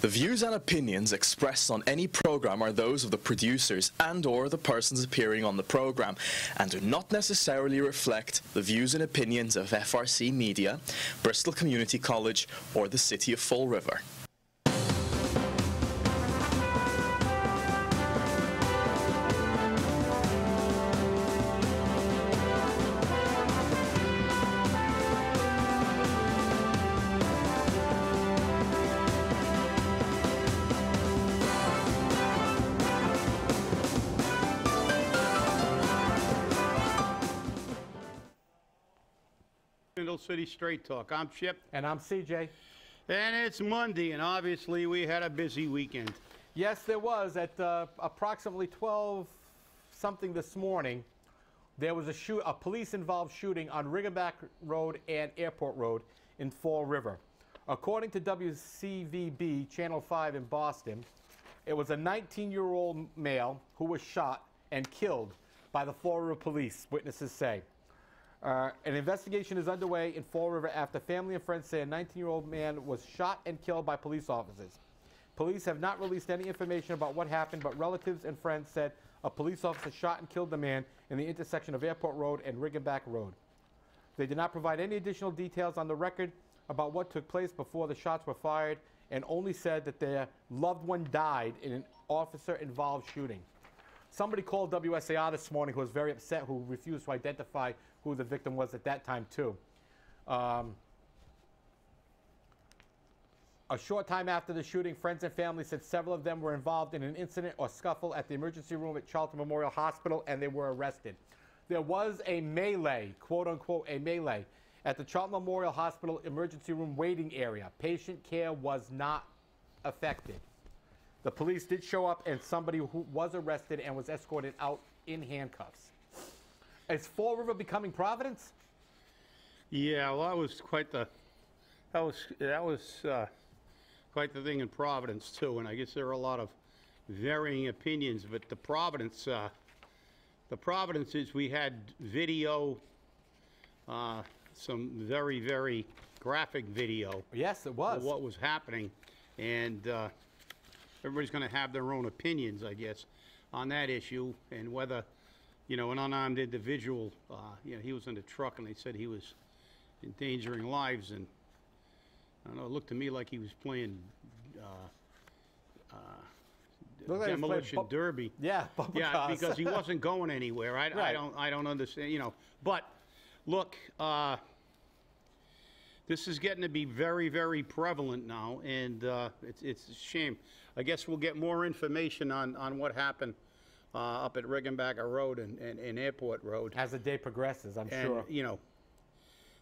The views and opinions expressed on any program are those of the producers and/or the persons appearing on the program, and do not necessarily reflect the views and opinions of FRC Media, Bristol Community College, or the City of Fall River. Spindle City Straight Talk. I'm Chip. And I'm CJ. And it's Monday, and obviously we had a busy weekend. Yes, there was. At approximately 12-something this morning, there was a police-involved shooting on Riggenbach Road and Airport Road in Fall River. According to WCVB Channel 5 in Boston, it was a 19-year-old male who was shot and killed by the Fall River police, witnesses say. An investigation is underway in Fall River after family and friends say a 19-year-old man was shot and killed by police officers. Police have not released any information about what happened, but relatives and friends said a police officer shot and killed the man in the intersection of Airport Road and Riggenbach Road. They did not provide any additional details on the record about what took place before the shots were fired, and only said that their loved one died in an officer-involved shooting. Somebody called WSAR this morning who was very upset, who refused to identify who the victim was at that time, too. A short time after the shooting, friends and family said several of them were involved in an incident or scuffle at the emergency room at Charlton Memorial Hospital, and they were arrested. There was a melee, quote-unquote, a melee, at the Charlton Memorial Hospital emergency room waiting area. Patient care was not affected. The police did show up, and somebody who was arrested and was escorted out in handcuffs. Is Fall River becoming Providence? Yeah, well, that was quite the quite the thing in Providence too, and I guess there are a lot of varying opinions. But the Providence is we had video, some very, very graphic video. Yes, it was. Of what was happening, and everybody's going to have their own opinions, I guess, on that issue, and whether, you know, an unarmed individual, you know, he was in the truck and they said he was endangering lives, and I don't know, it looked to me like he was playing demolition derby. Yeah, yeah, because he wasn't going anywhere. Right. I don't understand, you know. But look, this is getting to be very, very prevalent now, and it's a shame. I guess we'll get more information on what happened up at Riggenbach Road and Airport Road. As the day progresses, I'm sure. You know,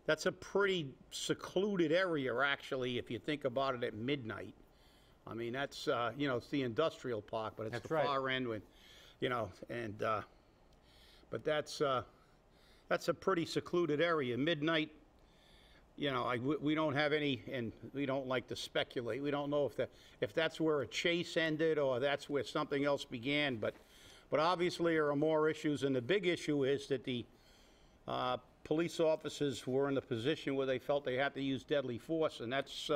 that's a pretty secluded area, actually, if you think about it at midnight. I mean, that's, you know, it's the industrial park, but it's the far end when, you know, and, but that's a pretty secluded area. Midnight, you know, we don't have any, and we don't like to speculate. We don't know if that's where a chase ended or that's where something else began, but obviously there are more issues, and the big issue is that the police officers were in a position where they felt they had to use deadly force, and that's,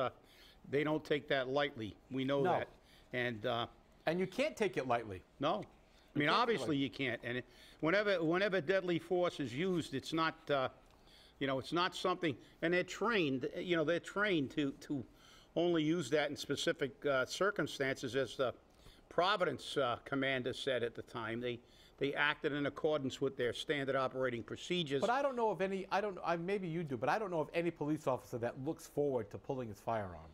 they don't take that lightly. We know that. And you can't take it lightly. No. I mean, obviously you can't. And whenever deadly force is used, it's not, you know, it's not something, and they're trained, you know, they're trained to only use that in specific circumstances, as the Providence commander said at the time. They acted in accordance with their standard operating procedures. But I don't know of any, maybe you do, but I don't know of any police officer that looks forward to pulling his firearm.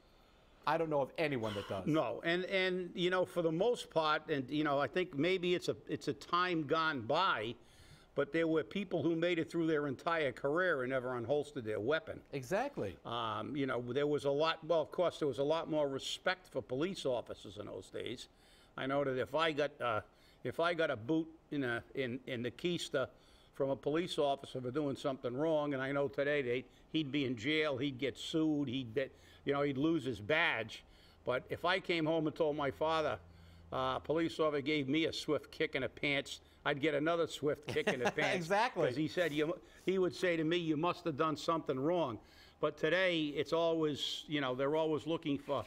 I don't know of anyone that does. No, and you know, for the most part, and you know, I think maybe it's a time gone by, but there were people who made it through their entire career and never unholstered their weapon. Exactly. You know, there was a lot, well, of course, there was a lot more respect for police officers in those days. I know that if I got a boot in the keister from a police officer for doing something wrong, and I know today he'd be in jail, he'd get sued, he'd lose his badge. But if I came home and told my father, police officer gave me a swift kick in the pants, I'd get another swift kick in the pants. Exactly. Because he said, he would say to me, you must have done something wrong. But today, it's always, you know, they're always looking for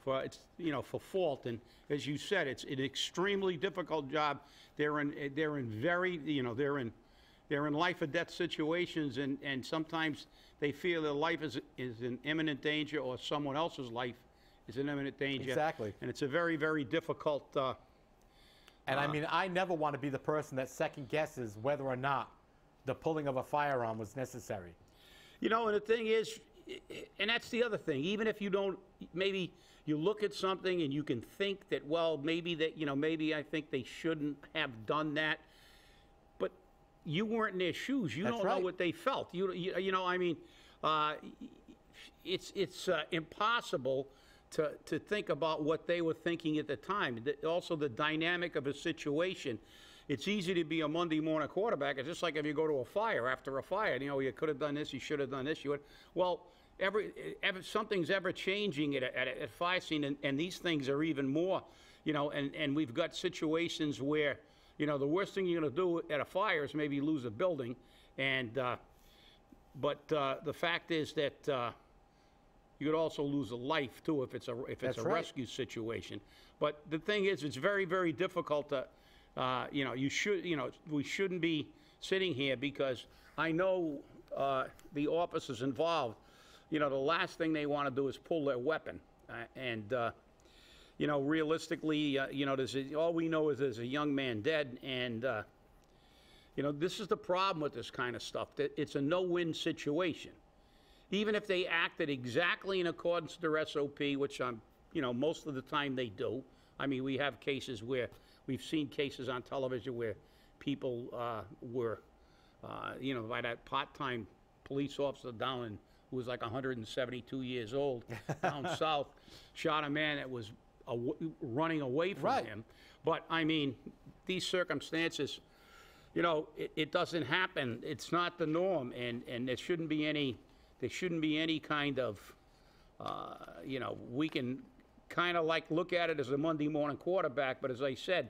for fault. And as you said, it's an extremely difficult job. They're in very, they're in life or death situations, and sometimes they feel their life is in imminent danger, or someone else's life is in imminent danger. Exactly. And it's a very, very difficult. And I mean, I never want to be the person that second guesses whether or not the pulling of a firearm was necessary. And the thing is, and that's the other thing, even if you don't, maybe you look at something and you can think that, well, maybe maybe I think they shouldn't have done that, but you weren't in their shoes. You don't know what they felt. I mean, it's impossible to think about what they were thinking at the time. Also, the dynamic of a situation. It's easy to be a Monday morning quarterback. It's just like if you go to a fire, after a fire, you could have done this, you should have done this. Well, something's ever changing at a fire scene, and these things are even more, and we've got situations where, the worst thing you're going to do at a fire is maybe lose a building, but the fact is that you could also lose a life too if it's a rescue situation. But the thing is, it's very, very difficult to, we shouldn't be sitting here, because I know the officers involved, the last thing they want to do is pull their weapon. Realistically, all we know is there's a young man dead, and, this is the problem with this kind of stuff. That it's a no-win situation. Even if they acted exactly in accordance to their SOP, which most of the time they do. I mean, we have cases where, we've seen cases on television where people were, by that part-time police officer down in, who was like 172 years old, down south, shot a man that was running away from him. But, I mean, these circumstances, it doesn't happen. It's not the norm, and there shouldn't be any kind of, we can kind of like look at it as a Monday morning quarterback, but as I said,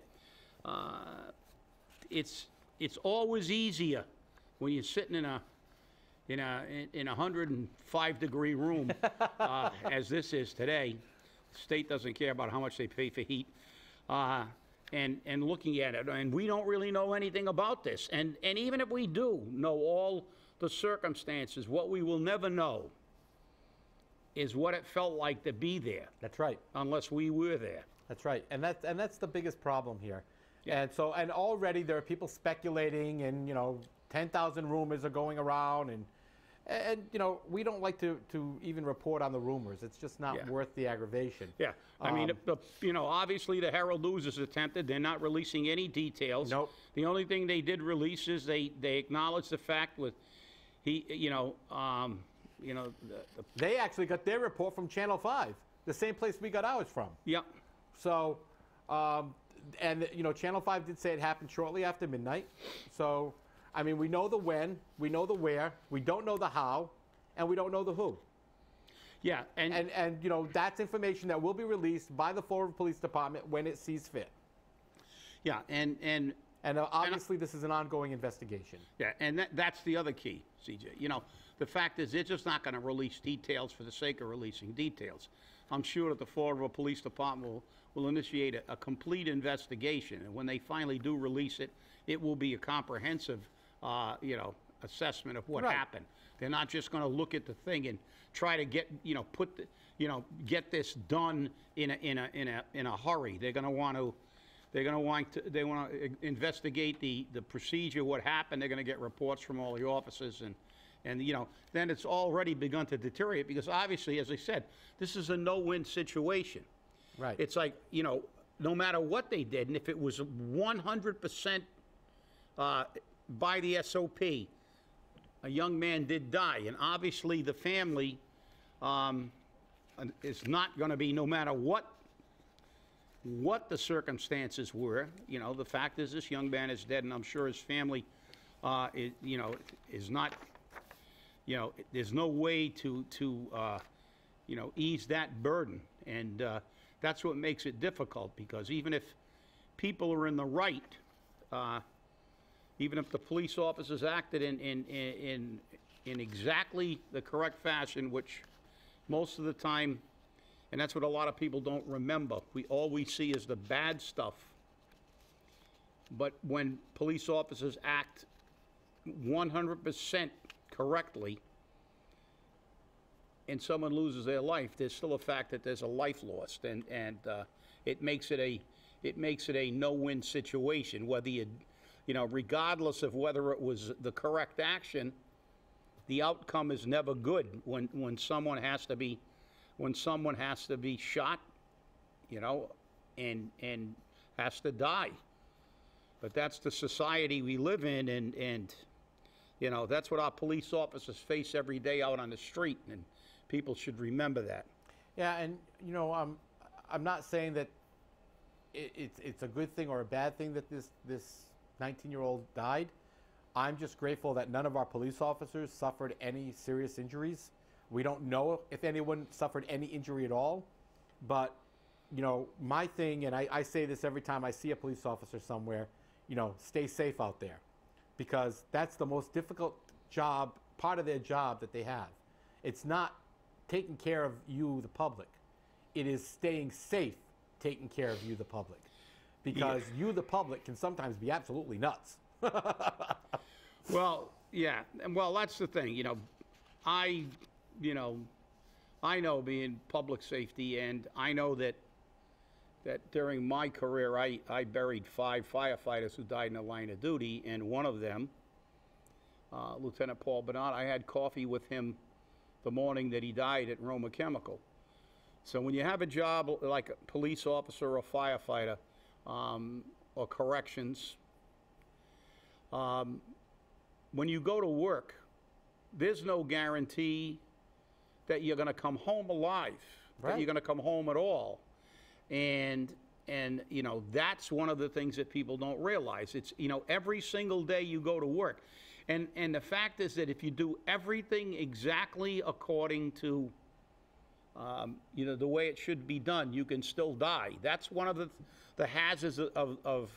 it's always easier when you're sitting in a 105-degree room, as this is today. The state doesn't care about how much they pay for heat, and looking at it, and we don't really know anything about this. And even if we do know all the circumstances, what we will never know is what it felt like to be there. That's right. Unless we were there. That's right. And that's the biggest problem here. Yeah. And already there are people speculating, and 10,000 rumors are going around, and we don't like to even report on the rumors. It's just not worth the aggravation. Yeah. I mean, obviously the Herald News has attempted. They're not releasing any details. Nope. The only thing they did release is they acknowledged the fact with they actually got their report from Channel 5, the same place we got ours from. Yep. So, Channel 5 did say it happened shortly after midnight. So, I mean, we know the when, we know the where, we don't know the how, and we don't know the who. Yeah, and that's information that will be released by the Florida Police Department when it sees fit. Yeah, and obviously this is an ongoing investigation. Yeah, and that's the other key, CJ. The fact is they're just not going to release details for the sake of releasing details. I'm sure that the Florida Police Department will initiate a complete investigation, and when they finally do release it, it will be a comprehensive, assessment of what happened. They're not just going to look at the thing and try to get, get this done in a hurry. They're going to want to investigate the procedure, what happened. They're going to get reports from all the officers, and then it's already begun to deteriorate, because obviously, as I said, this is a no-win situation. Right. It's like, no matter what they did, and if it was 100% by the SOP, a young man did die, and obviously the family is not going to be, no matter what the circumstances were. The fact is this young man is dead, and I'm sure his family is not, there's no way to ease that burden, and that's what makes it difficult, because even if people are in the right, even if the police officers acted in exactly the correct fashion, which most of the time And that's what a lot of people don't remember. All we see is the bad stuff. But when police officers act 100% correctly and someone loses their life, there's still a fact that there's a life lost, and it makes it a no-win situation. Whether you know, regardless of whether it was the correct action, the outcome is never good when someone has to be shot, you know, and has to die. But that's the society we live in, and you know, that's what our police officers face every day out on the street, and people should remember that. Yeah, and you know, I'm not saying that it's a good thing or a bad thing that this 19-year-old died. I'm just grateful that none of our police officers suffered any serious injuries. We don't know if anyone suffered any injury at all, but you know, my thing, and I say this every time I see a police officer somewhere, you know, stay safe out there, because that's the most difficult job, part of their job that they have. It's not taking care of you, the public. It is staying safe, taking care of you, the public, because you, the public, can sometimes be absolutely nuts. Well, yeah, and well, that's the thing. You know, I know being public safety, and I know that during my career, I buried 5 firefighters who died in the line of duty, and one of them, Lieutenant Paul Bernard, I had coffee with him the morning that he died at Roma Chemical. So when you have a job like a police officer or firefighter, or corrections, when you go to work, there's no guarantee that you're going to come home alive, right, that you're going to come home at all. And you know, that's one of the things that people don't realize. It's, you know, every single day you go to work. And the fact is that if you do everything exactly according to, you know, the way it should be done, you can still die. That's one of the hazards of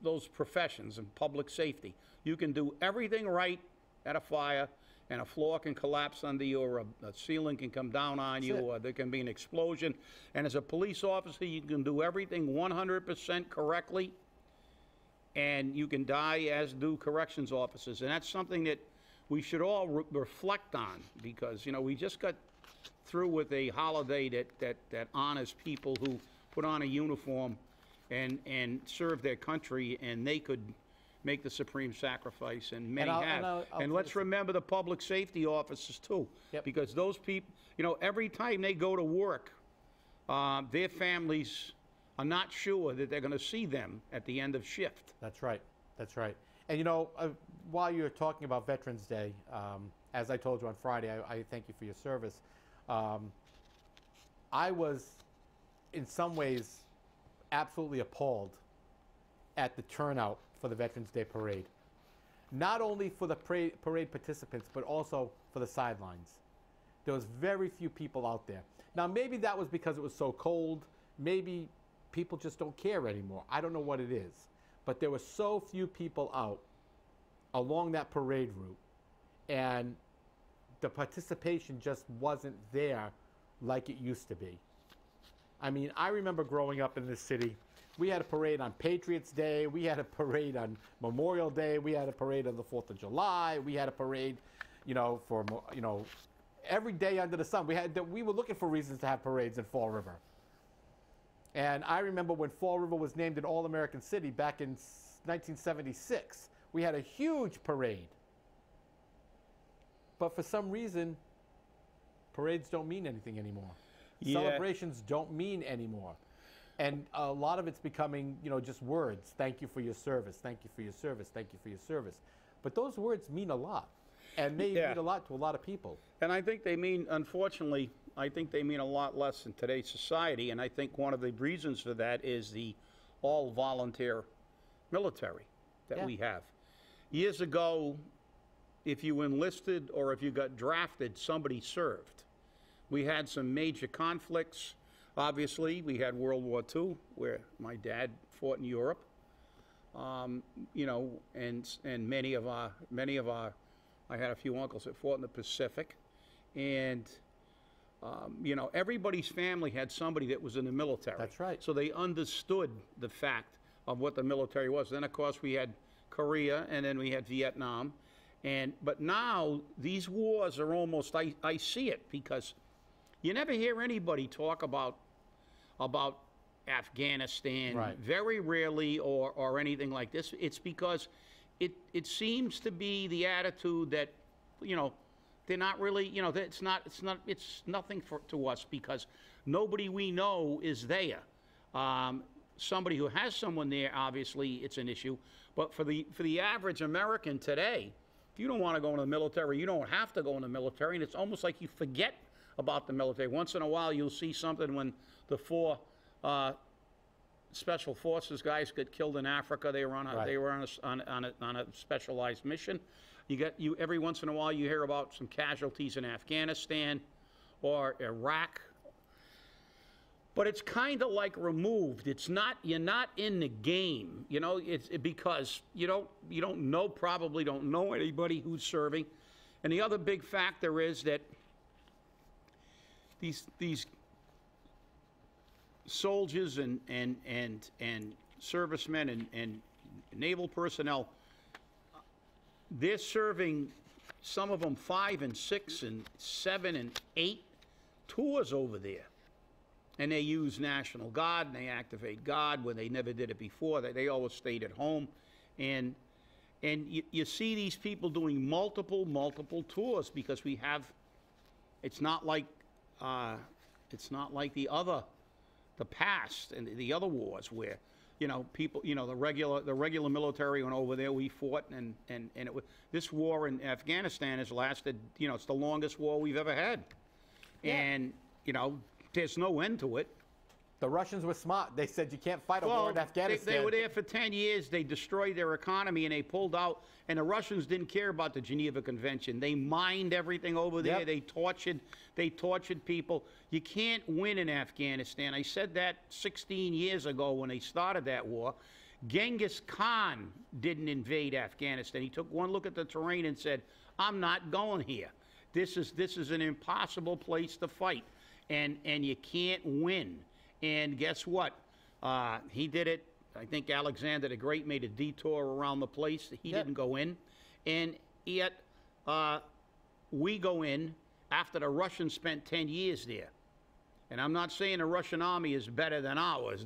those professions in public safety. You can do everything right at a fire, and a floor can collapse under you, or a ceiling can come down on you, or there can be an explosion. And as a police officer, you can do everything 100% correctly, and you can die, as do corrections officers. And that's something that we should all reflect on, because, you know, we just got through with a holiday that honors people who put on a uniform and serve their country, and they could make the supreme sacrifice, and many have. And let's remember the public safety officers too, because those people, you know, every time they go to work, their families are not sure that they're going to see them at the end of shift. That's right. That's right. And you know, while you're talking about Veterans Day, as I told you on Friday, I thank you for your service. I was, in some ways, absolutely appalled at the turnout for the Veterans Day parade. Not only for the parade participants, but also for the sidelines. There was very few people out there. Now, maybe that was because it was so cold. Maybe people just don't care anymore. I don't know what it is. But there were so few people out along that parade route, and the participation just wasn't there like it used to be. I mean, I remember growing up in this city, we had a parade on Patriots Day, we had a parade on Memorial Day, we had a parade on the 4th of July, we had a parade, you know, for, you know, every day under the sun. We were looking for reasons to have parades in Fall River. And I remember when Fall River was named an All-American City back in 1976, we had a huge parade. But for some reason, parades don't mean anything anymore. Yeah. Celebrations don't mean anymore. And a lot of it's becoming, you know, just words. Thank you for your service. Thank you for your service. Thank you for your service. But those words mean a lot, and they mean a lot to a lot of people. And I think they mean, unfortunately, I think they mean a lot less in today's society. And I think one of the reasons for that is the all-volunteer military that we have. Years ago, if you enlisted or if you got drafted, somebody served. We had some major conflicts. Obviously, we had World War II, where my dad fought in Europe. You know, and many of our, I had a few uncles that fought in the Pacific, and you know, everybody's family had somebody that was in the military. That's right. So they understood the fact of what the military was. Then, of course, we had Korea, and then we had Vietnam. But now these wars are almost, I see it, because you never hear anybody talk about Afghanistan, Right. very rarely, or anything like this. It's because it seems to be the attitude that, you know, they're not really, you know, it's nothing to us, because nobody we know is there. Somebody who has someone there, obviously, it's an issue. But for the average American today, if you don't want to go in the military, you don't have to go in the military, and it's almost like you forget about the military. Once in a while, you'll see something when the 4 Special Forces guys got killed in Africa. They were on a specialized mission. Every once in a while you hear about some casualties in Afghanistan or Iraq. But it's kind of like removed. It's not, you're not in the game, you know, because you probably don't know anybody who's serving. And the other big factor is that these soldiers and servicemen and naval personnel, they're serving, some of them 5 and 6 and 7 and 8 tours over there. And they use National Guard, and they activate Guard when they never did it before. They always stayed at home. And you see these people doing multiple tours, because we have, it's not like the past and the other wars where, you know, people, you know, the regular military went over there, we fought, and it was, this war in Afghanistan has lasted, you know, it's the longest war we've ever had. Yeah. And, you know, there's no end to it. The Russians were smart. They said you can't fight a war in Afghanistan. They were there for 10 years. They destroyed their economy, and they pulled out. And the Russians didn't care about the Geneva Convention. They mined everything over there. Yep. They tortured people. You can't win in Afghanistan. I said that 16 years ago when they started that war. Genghis Khan didn't invade Afghanistan. He took one look at the terrain and said, "I'm not going here. This is an impossible place to fight, and you can't win." And guess what? He did it. I think Alexander the Great made a detour around the place. He didn't go in. And yet we go in after the Russians spent 10 years there. And I'm not saying the Russian army is better than ours.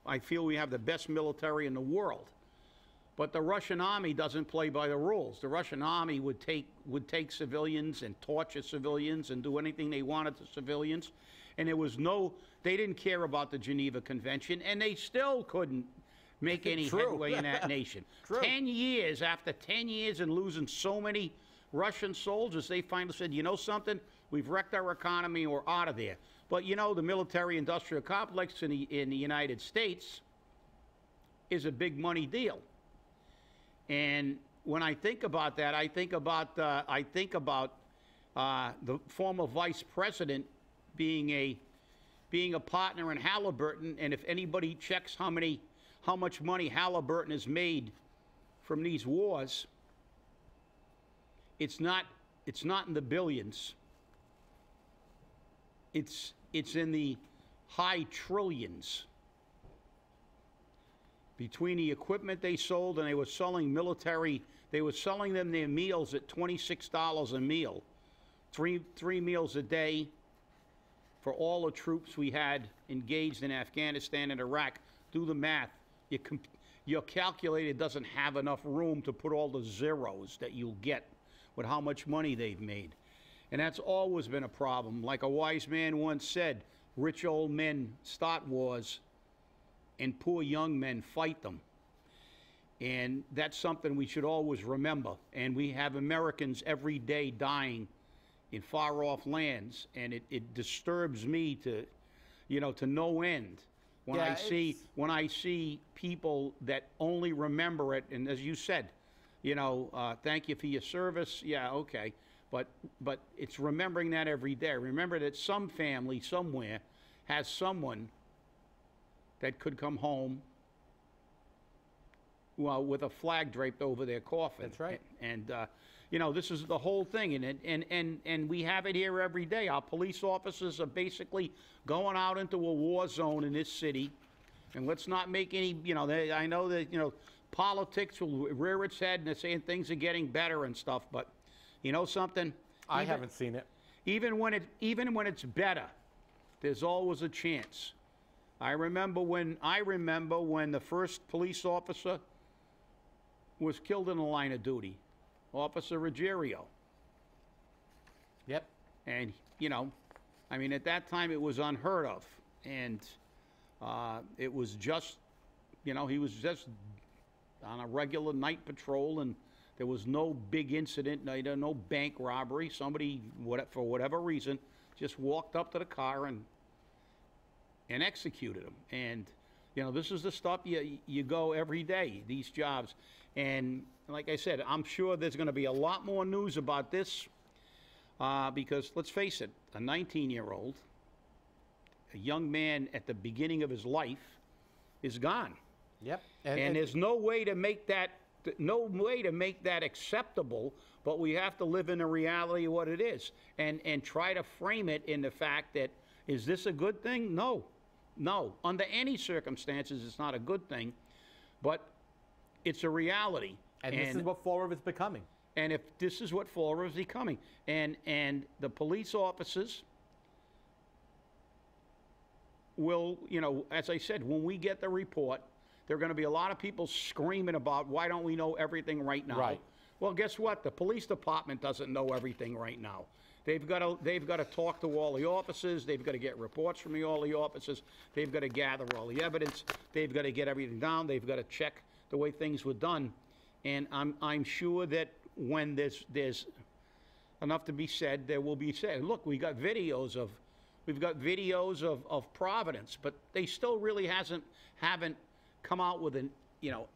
I feel we have the best military in the world. But the Russian army doesn't play by the rules. The Russian army would take civilians and torture civilians and do anything they wanted to civilians. And they didn't care about the Geneva Convention, and they still couldn't make any headway in that nation. 10 years, after 10 years and losing so many Russian soldiers, they finally said, you know something? We've wrecked our economy, we're out of there. But you know, the military-industrial complex in the United States is a big money deal. And when I think about that, I think about the former vice president being a partner in Halliburton, and if anybody checks how much money Halliburton has made from these wars, it's not in the billions. It's in the high trillions. Between the equipment they sold, and they were selling them their meals at $26 a meal, three meals a day for all the troops we had engaged in Afghanistan and Iraq. Do the math. Your calculator doesn't have enough room to put all the zeros that you'll get with how much money they've made. And that's always been a problem. Like a wise man once said, rich old men start wars and poor young men fight them. And that's something we should always remember. And we have Americans every day dying in far-off lands, and it disturbs me to no end when I see people that only remember it. And as you said, thank you for your service. Yeah, okay, but it's remembering that every day. Remember that some family somewhere has someone that could come home well, with a flag draped over their coffin. That's right. And you know, this is the whole thing, and we have it here every day. Our police officers are basically going out into a war zone in this city, and let's not make any, you know, I know that, you know, politics will rear its head and they're saying things are getting better and stuff, but you know something? I haven't seen it. Even when it's better, there's always a chance. I remember when the first police officer was killed in the line of duty, Officer Ruggiero. Yep. And, you know, I mean, at that time it was unheard of. And it was just, you know, he was just on a regular night patrol, and there was no big incident, no bank robbery. Somebody, for whatever reason, just walked up to the car and executed him. And, you know, this is the stuff you go every day, these jobs. And like I said, I'm sure there's going to be a lot more news about this because, let's face it, a 19-year-old, a young man at the beginning of his life, is gone. Yep. And there's no way to make that acceptable, but we have to live in the reality of what it is and try to frame it in the fact that, is this a good thing? No. Under any circumstances, it's not a good thing, but it's a reality. And this is what Fall River's becoming. And if this is what Fall River's becoming, and the police officers will, you know, as I said, when we get the report, there are going to be a lot of people screaming about, why don't we know everything right now? Right. Well, guess what? The police department doesn't know everything right now. They've got to talk to all the officers. They've got to get reports from all the officers. They've got to gather all the evidence. They've got to get everything down. They've got to check the way things were done. And I'm sure that when there's enough to be said, there will be said. Look, we've got videos of Providence, but they still really haven't come out with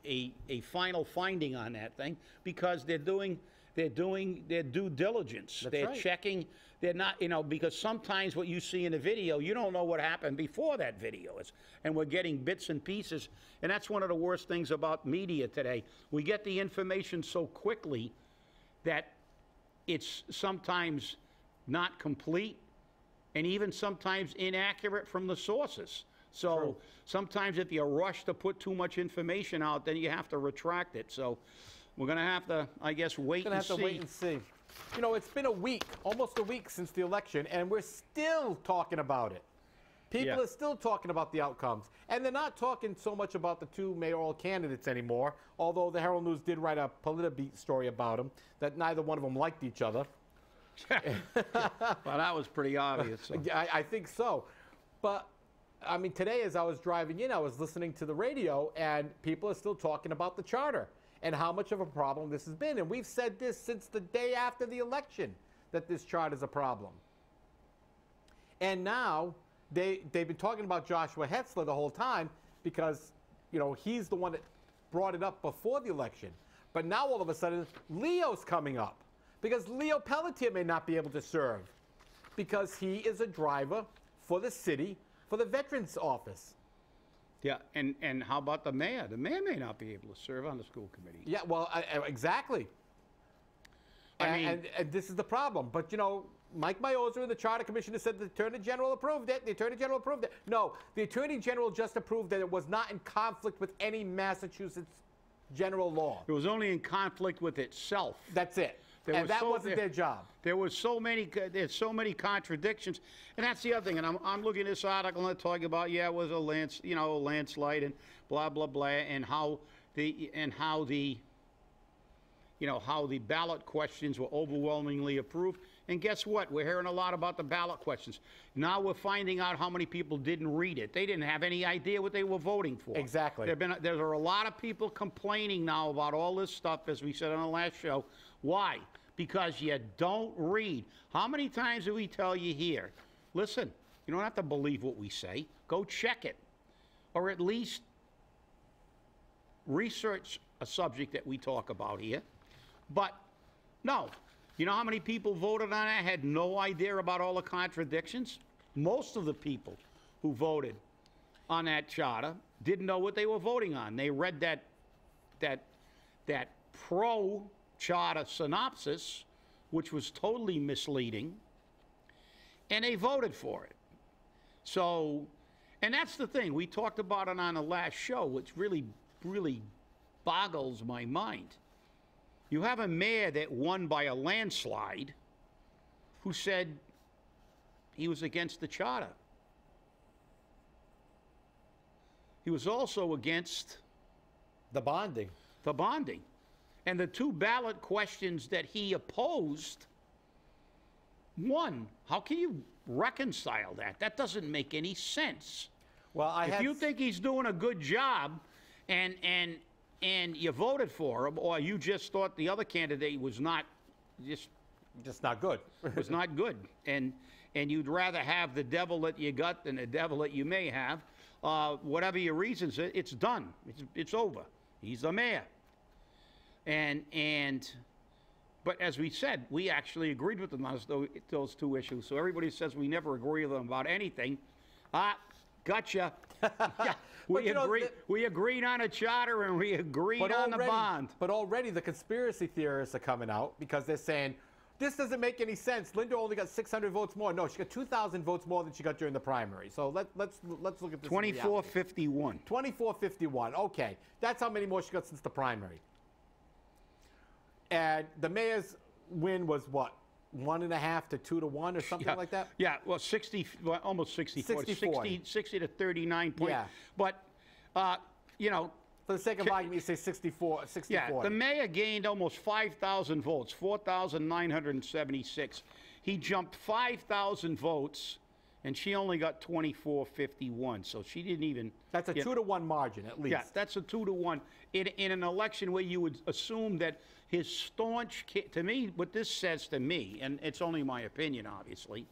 a final finding on that thing, because they're doing their due diligence. They're right. checking. They're not, you know, because sometimes what you see in a video, you don't know what happened before that video is, and we're getting bits and pieces. And that's one of the worst things about media today. We get the information so quickly that it's sometimes not complete, and even sometimes inaccurate from the sources. So True. sometimes if you rush to put too much information out, then you have to retract it. So we're going to have to, I guess, wait and see. Wait and see. You know, it's been a week, almost a week since the election, and we're still talking about it. People are still talking about the outcomes. And they're not talking so much about the two mayoral candidates anymore, although the Herald News did write a Politibeat story about them, that neither one of them liked each other. Well, that was pretty obvious. So. I think so. But, I mean, today as I was driving in, I was listening to the radio, and people are still talking about the charter and how much of a problem this has been. And we've said this since the day after the election, that this charter is a problem. And now they've been talking about Joshua Hetzler the whole time because, you know, he's the one that brought it up before the election. But now all of a sudden, Leo's coming up because Leo Pelletier may not be able to serve because he is a driver for the city, for the Veterans Office. Yeah, and how about the mayor? The mayor may not be able to serve on the school committee. Yeah, well, exactly. And this is the problem. But, you know, Mike Mioza, the Charter Commissioner, said the Attorney General approved it. The Attorney General approved it. No, the Attorney General just approved that it was not in conflict with any Massachusetts general law. It was only in conflict with itself. That's it. And that wasn't their job. There's so many contradictions, and that's the other thing. And I'm looking at this article and they're talking about, yeah, it was a landslide and blah blah blah, and how the ballot questions were overwhelmingly approved. And guess what? We're hearing a lot about the ballot questions. Now we're finding out how many people didn't read it. They didn't have any idea what they were voting for. Exactly. There are a lot of people complaining now about all this stuff, as we said on the last show. Why? Because you don't read. How many times do we tell you here? Listen, you don't have to believe what we say. Go check it. Or at least research a subject that we talk about here. But no. You know how many people voted on it, had no idea about all the contradictions? Most of the people who voted on that charter didn't know what they were voting on. They read that that pro-charter synopsis, which was totally misleading, and they voted for it. So, and that's the thing. We talked about it on the last show, which really, really boggles my mind. You have a mayor that won by a landslide who said he was against the charter. He was also against The bonding. the bonding. And the two ballot questions that he opposed, one, how can you reconcile that? That doesn't make any sense. Well, If you think he's doing a good job and you voted for him, or you just thought the other candidate was not just not good. was not good, and you'd rather have the devil that you got than the devil that you may have, whatever your reasons, it's done. It's over. He's the mayor. But as we said, we actually agreed with them on those two issues. So everybody says we never agree with them about anything. Gotcha. Yeah, we agreed on a charter and we agreed on the bond. But already the conspiracy theorists are coming out because they're saying, this doesn't make any sense. Linda only got 600 votes more. No, she got 2,000 votes more than she got during the primary. So let's look at this. 2451. 2451. Okay, that's how many more she got since the primary. And the mayor's win was what, 1.5 to 2 to 1 or something like that? Yeah, well, almost 64. 60 to 39 points. Yeah. But, you know. For the sake of argument, you say 64. Yeah, the mayor gained almost 5,000 votes, 4,976. He jumped 5,000 votes, and she only got 2451. So she didn't even. That's a 2 to 1 margin, at least. Yeah, that's a 2 to 1 in an election where you would assume that his staunch. To me, what this says to me, and it's only my opinion, obviously.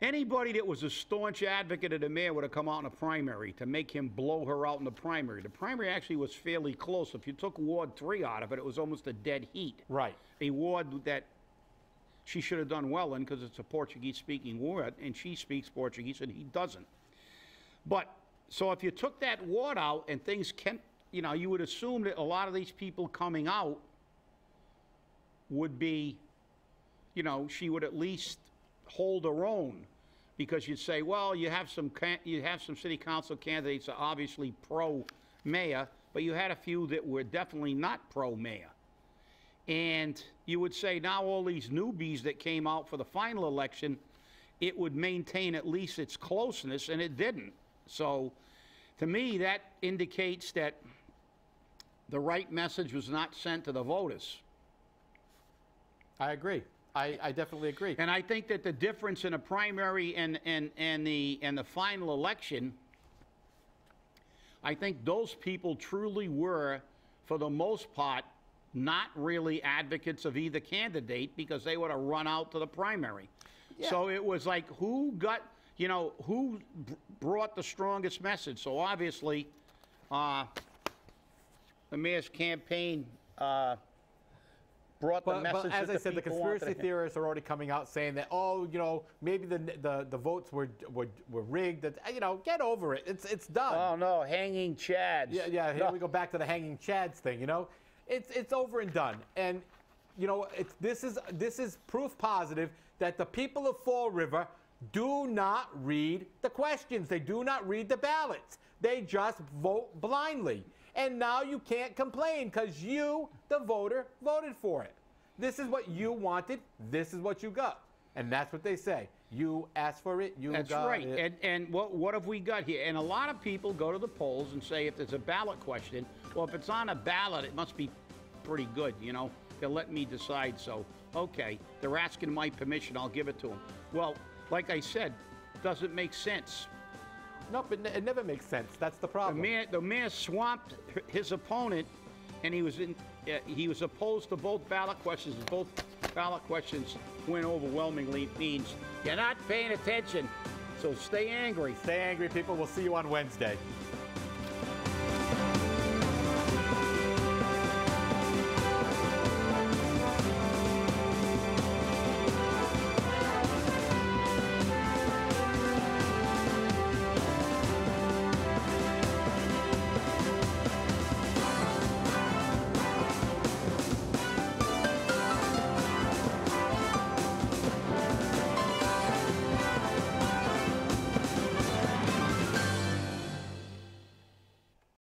Anybody that was a staunch advocate of the mayor would have come out in a primary to make him blow her out in the primary. The primary actually was fairly close. If you took Ward 3 out of it, it was almost a dead heat. Right. A ward that she should have done well in because it's a Portuguese-speaking ward, and she speaks Portuguese and he doesn't. But, so if you took that ward out and things can, you know, you would assume that a lot of these people coming out would be, you know, she would at least hold her own, because you'd say, well, you have some city council candidates that are obviously pro-mayor, but you had a few that were definitely not pro-mayor. And you would say now all these newbies that came out for the final election, it would maintain at least its closeness, and it didn't. So to me, that indicates that the right message was not sent to the voters. I agree. I definitely agree. And I think that the difference in a primary and the final election, I think those people truly were, for the most part, not really advocates of either candidate, because they would have run out to the primary. Yeah. So it was like, who got, you know, who brought the strongest message? So obviously, the mayor's campaign brought the message. But as I said, the conspiracy theorists are already coming out saying that, oh, you know, maybe the votes were rigged. That, you know, get over it. It's done. Oh no, hanging chads. Yeah. Here we go back to the hanging chads thing. You know, it's over and done. And you know, this is proof positive that the people of Fall River do not read the questions. They do not read the ballots. They just vote blindly. And now you can't complain because you, the voter, voted for it. This is what you wanted. This is what you got. And that's what they say. You asked for it. You got it. That's right. And what have we got here? And a lot of people go to the polls and say if there's a ballot question, well, if it's on a ballot, it must be pretty good, you know. They'll let me decide. So, okay, they're asking my permission. I'll give it to them. Well, like I said, doesn't make sense. No, but it never makes sense. That's the problem. The mayor swamped his opponent, and he was opposed to both ballot questions. Both ballot questions win overwhelmingly. Means you're not paying attention. So stay angry. Stay angry, people. We'll see you on Wednesday.